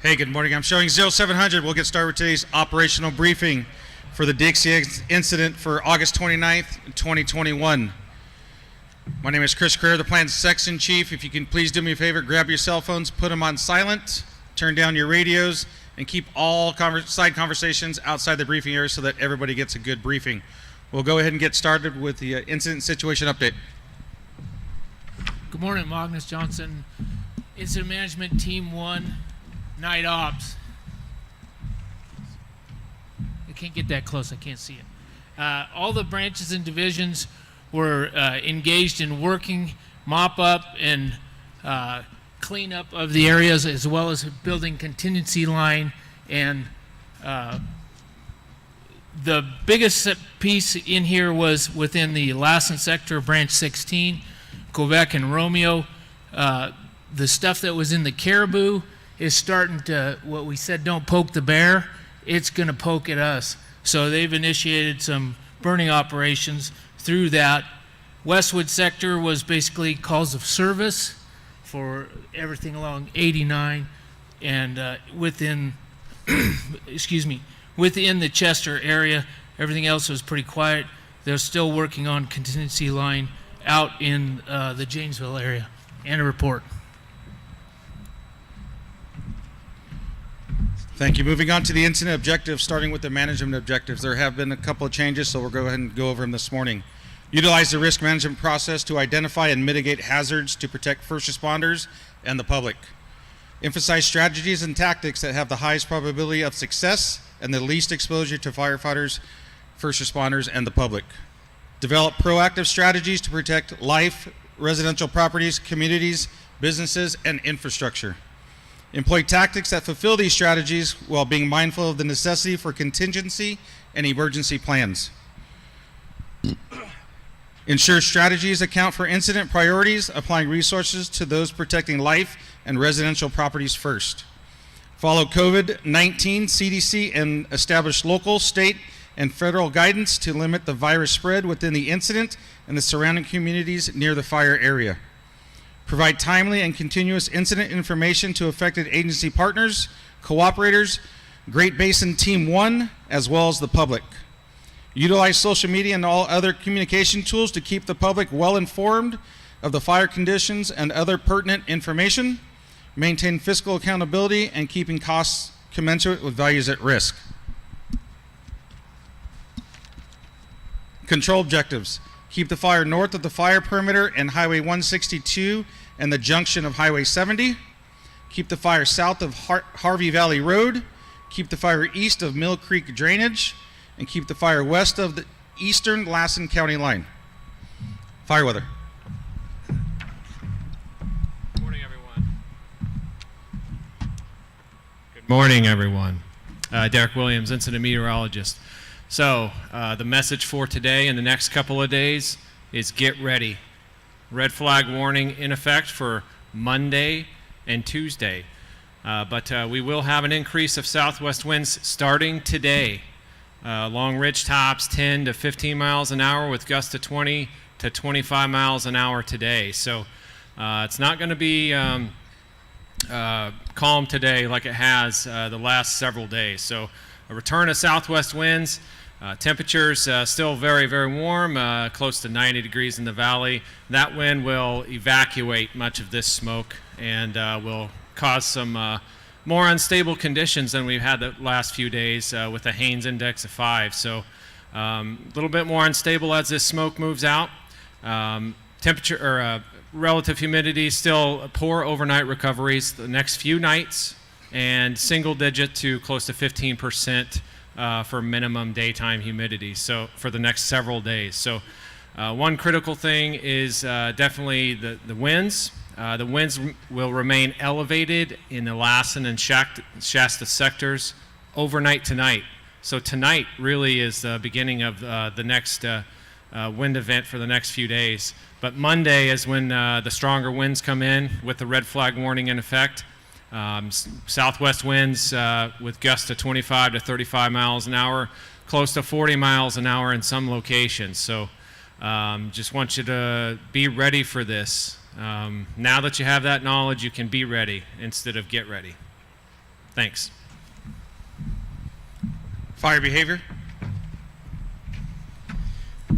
Hey, good morning. I'm showing 0700. We'll get started with today's operational briefing for the Dixie incident for August 29th, 2021. My name is Chris Creer, the Plant Section Chief. If you can please do me a favor, grab your cell phones, put them on silent, turn down your radios, and keep all side conversations outside the briefing area so that everybody gets a good briefing. We'll go ahead and get started with the incident situation update. Good morning, Magnus Johnson, Incident Management Team 1, Night Ops. I can't get that close, I can't see it. All the branches and divisions were engaged in working mop up and clean up of the areas, as well as building contingency line. And the biggest piece in here was within the Lassen sector, branch 16, Quebec and Romeo. The stuff that was in the Caribou is starting to, what we said, don't poke the bear, it's going to poke at us. So they've initiated some burning operations through that. Westwood sector was basically calls of service for everything along 89 and within, within the Chester area, everything else was pretty quiet. They're still working on contingency line out in the Janesville area. And a report. Thank you. Moving on to the incident objectives, starting with the management objectives. There have been a couple of changes, so we'll go ahead and go over them this morning. Utilize the risk management process to identify and mitigate hazards to protect first responders and the public. Emphasize strategies and tactics that have the highest probability of success and the least exposure to firefighters, first responders, and the public. Develop proactive strategies to protect life, residential properties, communities, businesses, and infrastructure. Employ tactics that fulfill these strategies while being mindful of the necessity for contingency and emergency plans. Ensure strategies account for incident priorities, applying resources to those protecting life and residential properties first. Follow COVID-19 CDC and establish local, state, and federal guidance to limit the virus spread within the incident and the surrounding communities near the fire area. Provide timely and continuous incident information to affected agency partners, cooperators, Great Basin Team 1, as well as the public. Utilize social media and all other communication tools to keep the public well informed of the fire conditions and other pertinent information. Maintain fiscal accountability and keeping costs commensurate with values at risk. Control objectives. Keep the fire north of the fire perimeter and Highway 162 and the junction of Highway 70. Keep the fire south of Harvey Valley Road. Keep the fire east of Mill Creek drainage. And keep the fire west of the eastern Lassen County line. Fire weather. Good morning, everyone. Good morning, everyone. Derek Williams, incident meteorologist. So the message for today and the next couple of days is get ready. Red flag warning in effect for Monday and Tuesday. But we will have an increase of southwest winds starting today. Along ridge tops 10 to 15 miles an hour with gusts to 20 to 25 miles an hour today. So it's not going to be calm today like it has the last several days. So a return of southwest winds. Temperatures still very, very warm, close to 90 degrees in the valley. That wind will evacuate much of this smoke and will cause some more unstable conditions than we've had the last few days with a Haynes index of 5. So a little bit more unstable as this smoke moves out. Temperature or relative humidity still poor overnight recoveries the next few nights, and single digit to close to 15% for minimum daytime humidity, so for the next several days. So one critical thing is definitely the winds. The winds will remain elevated in the Lassen and Shasta sectors overnight tonight. So tonight really is the beginning of the next wind event for the next few days. But Monday is when the stronger winds come in with the red flag warning in effect. Southwest winds with gusts to 25 to 35 miles an hour, close to 40 miles an hour in some locations. So just want you to be ready for this. Now that you have that knowledge, you can be ready instead of get ready. Thanks. Fire behavior.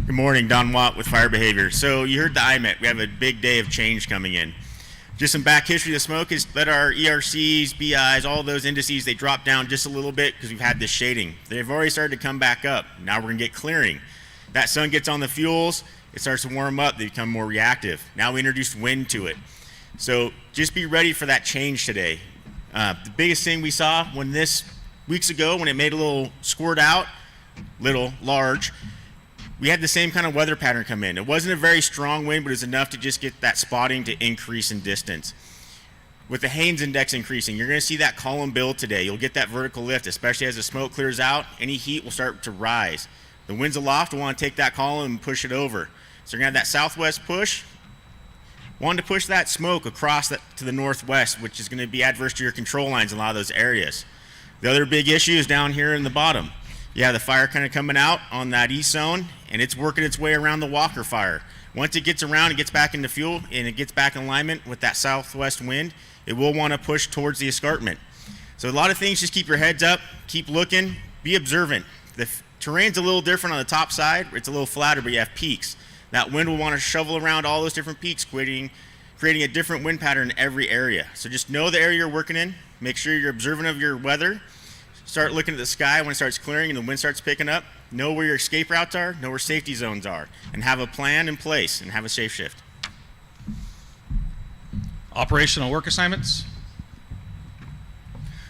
Good morning, Don Watt with Fire Behavior. So you heard the IMET. We have a big day of change coming in. Just some back history of the smoke is that our ERCs, BIs, all those indices, they dropped down just a little bit because we've had this shading. They've already started to come back up. Now we're going to get clearing. That sun gets on the fuels, it starts to warm up, they become more reactive. Now we introduced wind to it. So just be ready for that change today. The biggest thing we saw weeks ago when it made a little squirt out, large, we had the same kind of weather pattern come in. It wasn't a very strong wind, but it was enough to just get that spotting to increase in distance. With the Haynes index increasing, you're going to see that column build today. You'll get that vertical lift, especially as the smoke clears out. Any heat will start to rise. The winds aloft will want to take that column and push it over. So you're going to have that southwest push. Want to push that smoke across to the northwest, which is going to be adverse to your control lines in a lot of those areas. The other big issue is down here in the bottom. You have the fire kind of coming out on that east zone, and it's working its way around the Walker fire. Once it gets around, it gets back into fuel, and it gets back in alignment with that southwest wind, it will want to push towards the escarpment. So a lot of things, just keep your heads up, keep looking, be observant. The terrain's a little different on the top side. It's a little flatter, but you have peaks. That wind will want to shovel around all those different peaks, creating a different wind pattern in every area. So just know the area you're working in. Make sure you're observant of your weather. Start looking at the sky when it starts clearing and the wind starts picking up. Know where your escape routes are, know where safety zones are, and have a plan in place and have a safe shift. Operational work assignments.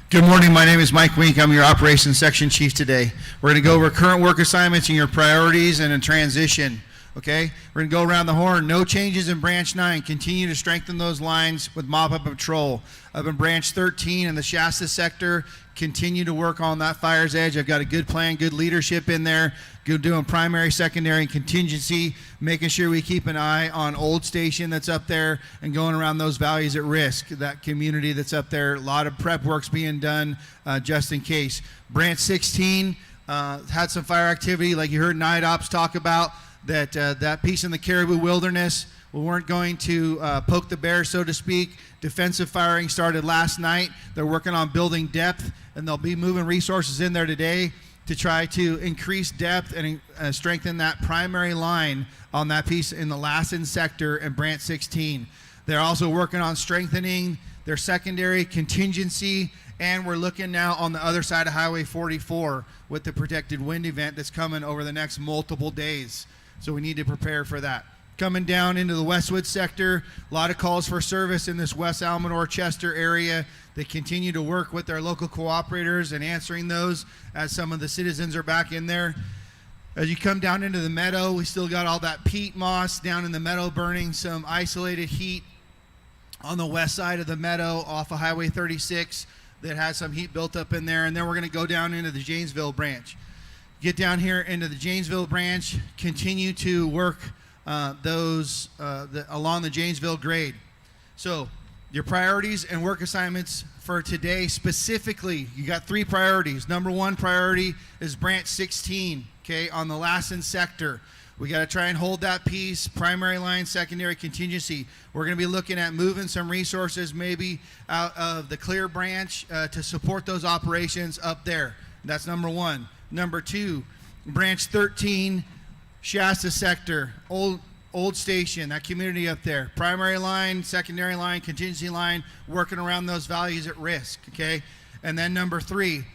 Good morning, my name is Mike Wink. I'm your operations section chief today. We're going to go over current work assignments and your priorities and a transition. Okay, we're going to go around the horn. No changes in branch 9. Continue to strengthen those lines with mop-up patrol. Up in branch 13 in the Shasta sector, continue to work on that fire's edge. I've got a good plan, good leadership in there. Good doing primary, secondary, and contingency, making sure we keep an eye on Old Station that's up there and going around those values at risk, that community that's up there. A lot of prep work's being done just in case. Branch 16 had some fire activity like you heard Night Ops talk about. That piece in the Caribou Wilderness, we weren't going to poke the bear, so to speak. Defensive firing started last night. They're working on building depth, and they'll be moving resources in there today to try to increase depth and strengthen that primary line on that piece in the Lassen sector and branch 16. They're also working on strengthening their secondary contingency, and we're looking now on the other side of Highway 44 with the protected wind event that's coming over the next multiple days. So we need to prepare for that. Coming down into the Westwood sector, a lot of calls for service in this West Almanor Chester area. They continue to work with their local cooperators and answering those as some of the citizens are back in there. As you come down into the meadow, we still got all that peat moss down in the meadow burning, some isolated heat on the west side of the meadow off of Highway 36 that has some heat built up in there. And then we're going to go down into the Janesville branch. Get down here into the Janesville branch, continue to work along the Janesville grade. So your priorities and work assignments for today specifically, you got 3 priorities. Number 1 priority is branch 16, okay, on the Lassen sector. We got to try and hold that piece, primary line, secondary contingency. We're going to be looking at moving some resources maybe out of the Clear branch to support those operations up there. That's number 1. Number 2, branch 13, Shasta sector, Old Station, that community up there. Primary line, secondary line, contingency line, working around those values at risk, okay? And then number 3,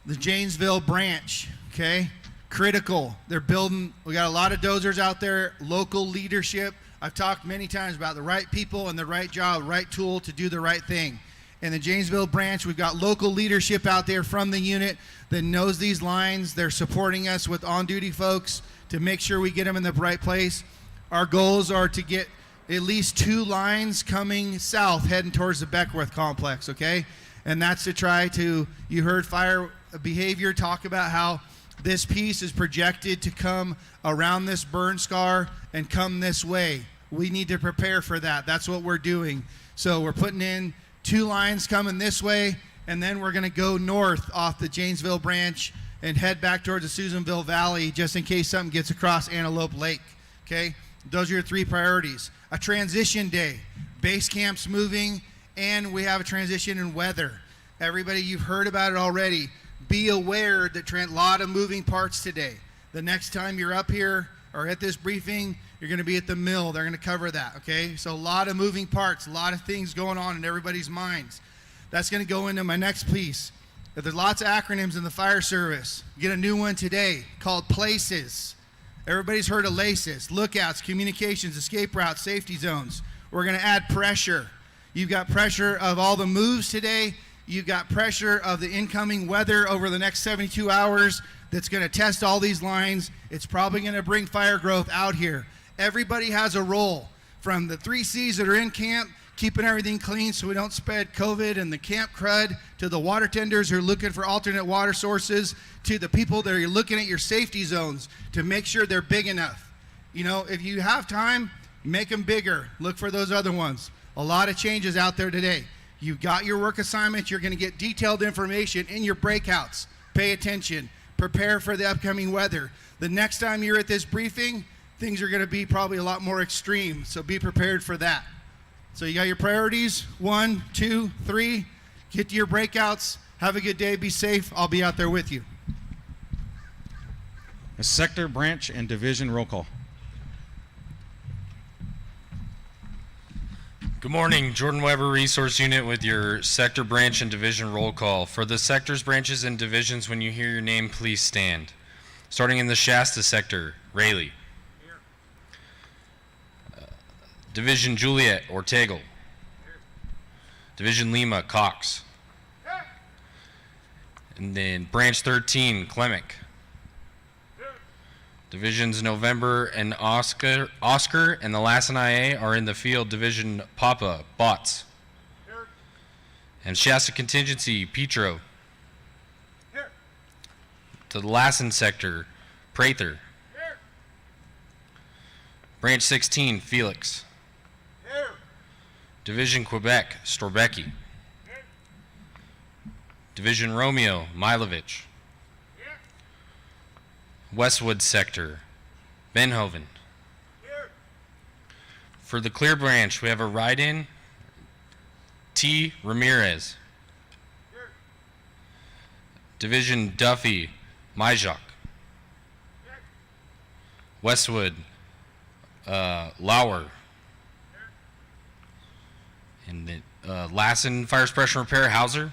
the Janesville branch, okay? Critical. They're building, we got a lot of dozers out there, local leadership. I've talked many times about the right people and the right job, right tool to do the right thing. In the Janesville branch, we've got local leadership out there from the unit that knows these lines. They're supporting us with on-duty folks to make sure we get them in the right place. Our goals are to get at least 2 lines coming south, heading towards the Beckworth complex, okay? And that's to try to, you heard fire behavior talk about how this piece is projected to come around this burn scar and come this way. We need to prepare for that. That's what we're doing. So we're putting in 2 lines coming this way, and then we're going to go north off the Janesville branch and head back towards the Susanville Valley just in case something gets across Antelope Lake, okay? Those are your 3 priorities. A transition day. Base camp's moving, and we have a transition in weather. Everybody, you've heard about it already. Be aware that a lot of moving parts today. The next time you're up here or at this briefing, you're going to be at the mill. They're going to cover that, okay? So a lot of moving parts, a lot of things going on in everybody's minds. That's going to go into my next piece. But there's lots of acronyms in the fire service. Get a new one today called PLACES. Everybody's heard of LACES, lookouts, communications, escape routes, safety zones. We're going to add pressure. You've got pressure of all the moves today. You've got pressure of the incoming weather over the next 72 hours that's going to test all these lines. It's probably going to bring fire growth out here. Everybody has a role, from the 3 C's that are in camp, keeping everything clean so we don't spread COVID and the camp crud, to the water tenders who are looking for alternate water sources, to the people that are looking at your safety zones to make sure they're big enough. You know, if you have time, make them bigger. Look for those other ones. A lot of changes out there today. You've got your work assignments. You're going to get detailed information in your breakouts. Pay attention. Prepare for the upcoming weather. The next time you're at this briefing, things are going to be probably a lot more extreme, so be prepared for that. So you got your priorities, 1, 2, 3. Get to your breakouts. Have a good day. Be safe. I'll be out there with you. A sector, branch, and division roll call. Good morning, Jordan Weber Resource Unit with your sector, branch, and division roll call. For the sectors, branches, and divisions, when you hear your name, please stand. Starting in the Shasta sector, Rayleigh. Division Juliet, Ortegal. Division Lima, Cox. And then branch 13, Klemick. Divisions November and Oscar and the Lassen IA are in the field. Division Papa, Bots. And Shasta Contingency, Petro. To the Lassen sector, Prather. Branch 16, Felix. Division Quebec, Storbecki. Division Romeo, Milovich. Westwood sector, Benhoven. For the clear branch, we have a ride-in, T. Ramirez. Division Duffy, Majok. Westwood, Lauer. And the Lassen Fire Suppression Repair, Hauser.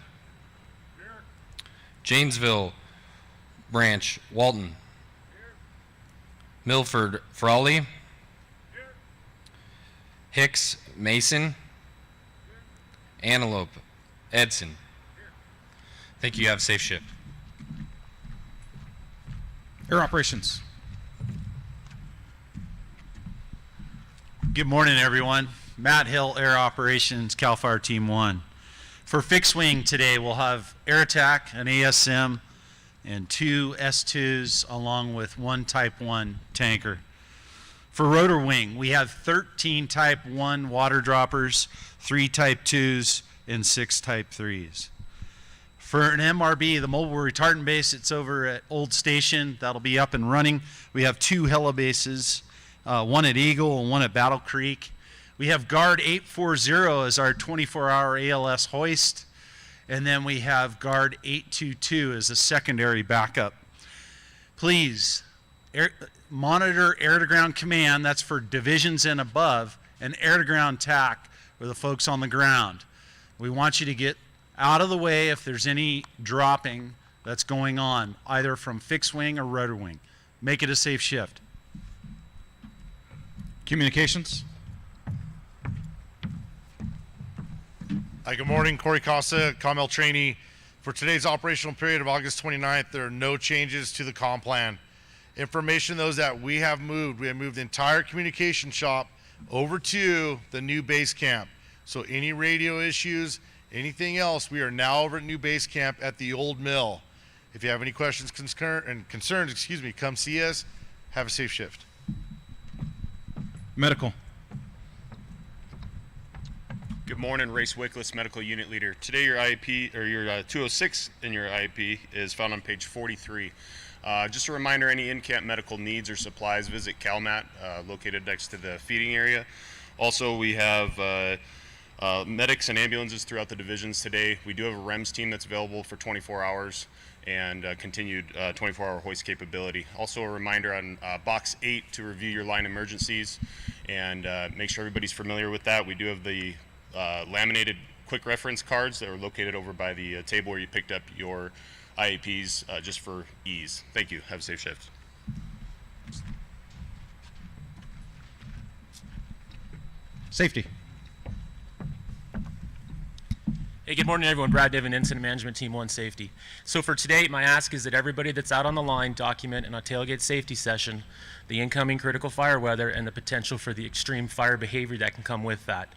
Janesville branch, Walton. Milford, Frawley. Hicks, Mason. Antelope, Edson. Thank you. Have a safe shift. Air operations. Good morning, everyone. Matt Hill, Air Operations, CAL FIRE Team 1. For fixed wing today, we'll have Air Attack, an ASM, and 2 S2s, along with 1 Type 1 tanker. For rotor wing, we have 13 Type 1 water droppers, 3 Type 2s, and 6 Type 3s. For an MRB, the mobile retardant base, it's over at Old Station. That'll be up and running. We have 2 helibases, one at Eagle and one at Battle Creek. We have Guard 840 as our 24-hour ALS hoist. And then we have Guard 822 as a secondary backup. Please monitor air-to-ground command. That's for divisions and above, and air-to-ground TAC for the folks on the ground. We want you to get out of the way if there's any dropping that's going on, either from fixed wing or rotor wing. Make it a safe shift. Communications. Hi, good morning. Corey Costa, COMEL trainee. For today's operational period of August 29th, there are no changes to the comm plan. Information those that we have moved the entire communication shop over to the new base camp. So any radio issues, anything else, we are now over at new base camp at the old mill. If you have any questions concerns, come see us. Have a safe shift. Medical. Good morning, Race Wickless, Medical Unit Leader. Today your IEP, or your 206 in your IEP, is found on page 43. Just a reminder, any in-camp medical needs or supplies, visit CalMat, located next to the feeding area. Also, we have Medics and ambulances throughout the divisions today. We do have a REMS team that's available for 24 hours and continued 24-hour hoist capability. Also a reminder on box 8 to review your line emergencies and make sure everybody's familiar with that. We do have the laminated quick reference cards that are located over by the table where you picked up your IAPs just for ease. Thank you. Have a safe shift. Safety. Hey, good morning, everyone. Brad Diven, Incident Management Team 1 Safety. So for today, my ask is that everybody that's out on the line document in a tailgate safety session the incoming critical fire weather and the potential for the extreme fire behavior that can come with that.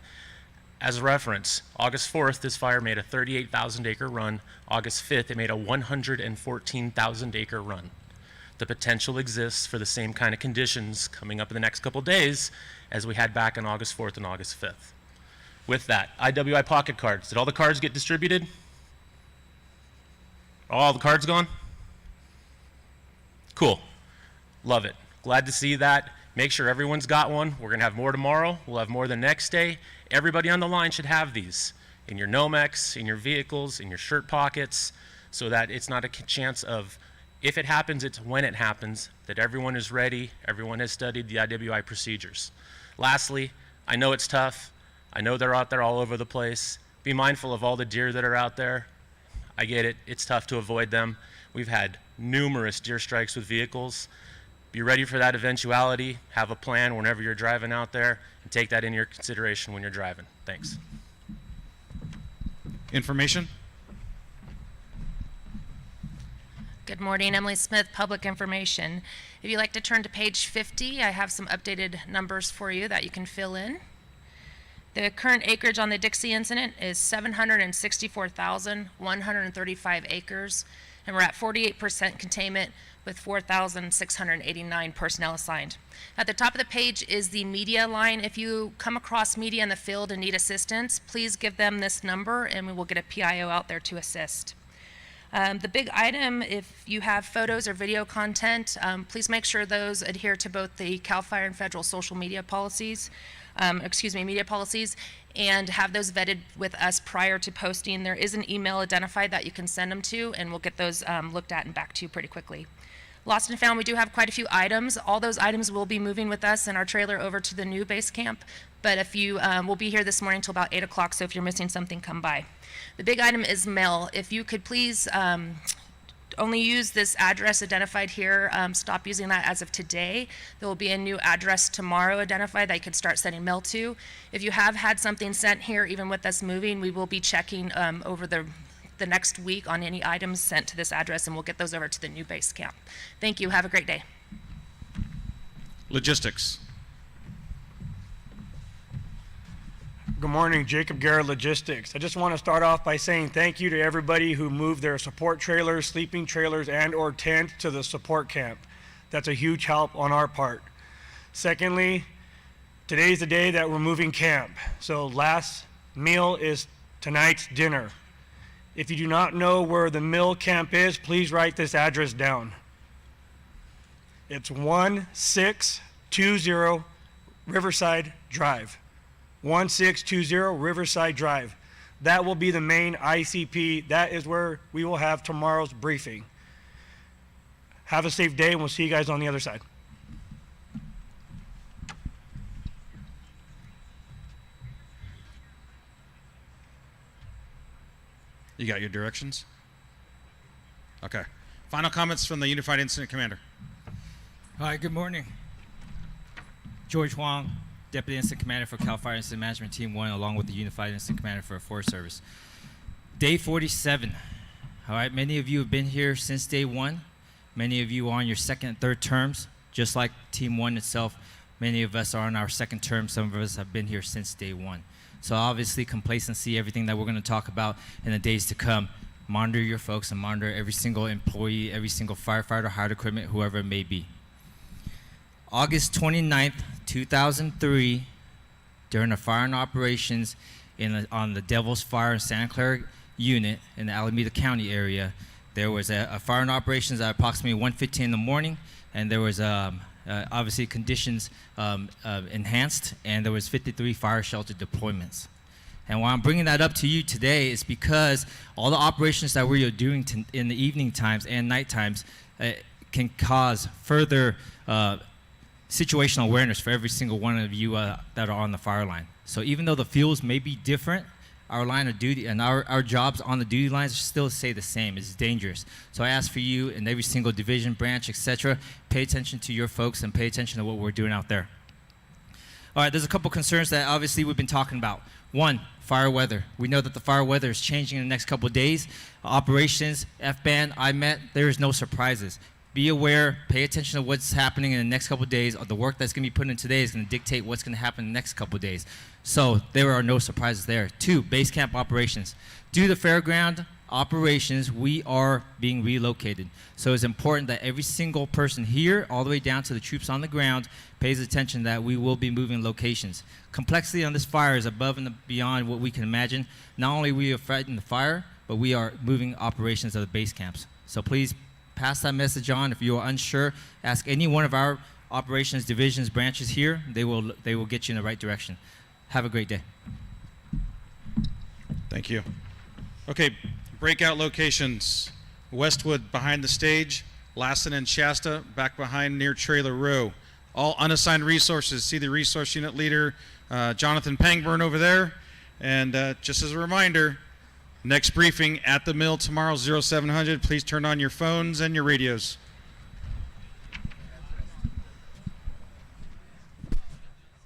As a reference, August 4th, this fire made a 38,000 acre run. August 5th, it made a 114,000 acre run. The potential exists for the same kind of conditions coming up in the next couple days as we had back on August 4th and August 5th. With that, IWI pocket cards. Did all the cards get distributed? All the cards gone? Cool. Love it. Glad to see that. Make sure everyone's got one. We're going to have more tomorrow. We'll have more the next day. Everybody on the line should have these in your Nomex, in your vehicles, in your shirt pockets, so that it's not a chance of if it happens, it's when it happens, that everyone is ready, everyone has studied the IWI procedures. Lastly, I know it's tough. I know they're out there all over the place. Be mindful of all the deer that are out there. I get it. It's tough to avoid them. We've had numerous deer strikes with vehicles. Be ready for that eventuality. Have a plan whenever you're driving out there, and take that into your consideration when you're driving. Thanks. Information. Good morning, Emily Smith, Public Information. If you'd like to turn to page 50, I have some updated numbers for you that you can fill in. The current acreage on the Dixie incident is 764,135 acres, and we're at 48% containment with 4,689 personnel assigned. At the top of the page is the media line. If you come across media in the field and need assistance, please give them this number and we will get a PIO out there to assist. The big item, if you have photos or video content, please make sure those adhere to both the CAL FIRE and federal social media policies, media policies, and have those vetted with us prior to posting. There is an email identified that you can send them to, and we'll get those looked at and back to you pretty quickly. Lost and found, we do have quite a few items. All those items will be moving with us in our trailer over to the new base camp, but if you will be here this morning till about 8 o'clock, so if you're missing something, come by. The big item is mail. If you could please only use this address identified here, stop using that as of today. There will be a new address tomorrow identified that you could start sending mail to. If you have had something sent here, even with us moving, we will be checking over the next week on any items sent to this address, and we'll get those over to the new base camp. Thank you. Have a great day. Logistics. Good morning, Jacob Garrett, Logistics. I just want to start off by saying thank you to everybody who moved their support trailers, sleeping trailers, and or tent to the support camp. That's a huge help on our part. Secondly, today's the day that we're moving camp. So last meal is tonight's dinner. If you do not know where the mill camp is, please write this address down. It's 1620 Riverside Drive. 1620 Riverside Drive. That will be the main ICP. That is where we will have tomorrow's briefing. Have a safe day, and we'll see you guys on the other side. You got your directions? Okay. Final comments from the Unified Incident Commander. Hi, good morning. George Huang, Deputy Incident Commander for CAL FIRE Incident Management Team 1, along with the Unified Incident Commander for Forest Service. Day 47. All right, many of you have been here since day 1. Many of you are on your second and third terms, just like Team 1 itself. Many of us are on our second term. Some of us have been here since day 1. So obviously, complacency, everything that we're going to talk about in the days to come, monitor your folks and monitor every single employee, every single firefighter, hired equipment, whoever it may be. August 29th, 2003, during a fire and operations on the Devil's Fire in Santa Clara unit in the Alameda County area, there was a fire and operations at approximately 1:15 in the morning, and there was obviously conditions enhanced, and there was 53 fire shelter deployments. And why I'm bringing that up to you today is because all the operations that we are doing in the evening times and night times can cause further situational awareness for every single one of you that are on the fire line. So even though the fuels may be different, our line of duty and our jobs on the duty lines still stay the same. It's dangerous. So I ask for you in every single division, branch, etc., pay attention to your folks and pay attention to what we're doing out there. All right, there's a couple concerns that obviously we've been talking about. One, fire weather. We know that the fire weather is changing in the next couple of days. Operations, FBAN, IMET, there is no surprises. Be aware, pay attention to what's happening in the next couple of days. The work that's going to be put in today is going to dictate what's going to happen in the next couple of days. So there are no surprises there. Two, base camp operations. Due to fairground operations, we are being relocated. So it's important that every single person here, all the way down to the troops on the ground, pays attention that we will be moving locations. Complexity on this fire is above and beyond what we can imagine. Not only are we fighting the fire, but we are moving operations of the base camps. So please pass that message on. If you are unsure, ask any one of our operations divisions branches here. They will get you in the right direction. Have a great day. Thank you. Okay, breakout locations. Westwood behind the stage, Lassen and Shasta back behind near Trailer Row. All unassigned resources. See the resource unit leader, Jonathan Pangburn over there. And just as a reminder, next briefing at the mill tomorrow, 0700. Please turn on your phones and your radios.